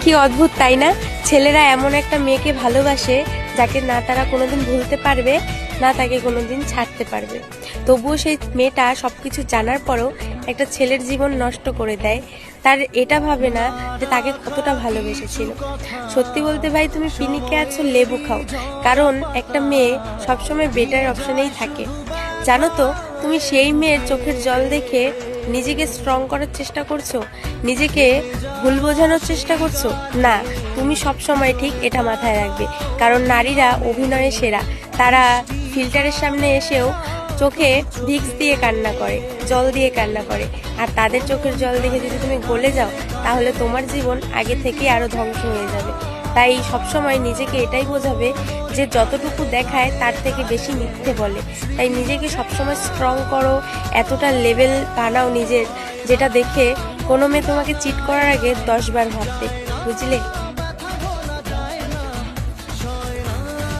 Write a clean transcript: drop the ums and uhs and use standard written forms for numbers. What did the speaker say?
কি অদ্ভুত তাই না? ছেলেরা এমন একটা মেয়েকে ভালোবাসে যাকে না তারা কোনোদিন ভুলতে পারবে, না তাকে কোনোদিন ছাড়তে পারবে। তবুও সেই মেয়েটা সবকিছু জানার পরও একটা ছেলের জীবন নষ্ট করে দেয়। তার এটা ভাবে না যে তাকে কতটা ভালোবেসেছিল। সত্যি বলতে ভাই, তুমি পিনিকে আছো, লেবু খাও, কারণ একটা মেয়ে সবসময় বেটার অপশনেই থাকে। জানো তো, তুমি সেই মেয়ের চোখের জল দেখে নিজেকে স্ট্রং করার চেষ্টা করছো, নিজেকে ভুল বোঝানোর চেষ্টা করছো। না, তুমি সব সময় ঠিক এটা মাথায় রাখবে, কারণ নারীরা অভিনয়ে সেরা। তারা ফিল্টারের সামনে এসেও চোখে ভিক্স দিয়ে কান্না করে, জল দিয়ে কান্না করে। আর তাদের চোখের জল দেখে যদি তুমি গলে যাও, তাহলে তোমার জীবন আগে থেকে আরো ধ্বংস হয়ে যাবে। তাই সবসময় নিজেকে এটাই বোঝাবে যে যতটুকু দেখায় তার থেকে বেশি মিথ্যে বলে। তাই নিজেকে সবসময় স্ট্রং করো, এতটা লেভেল বানাও নিজের, যেটা দেখে কোনো মেয়ে তোমাকে চিট করার আগে 10 বার ভাববে। বুঝলে?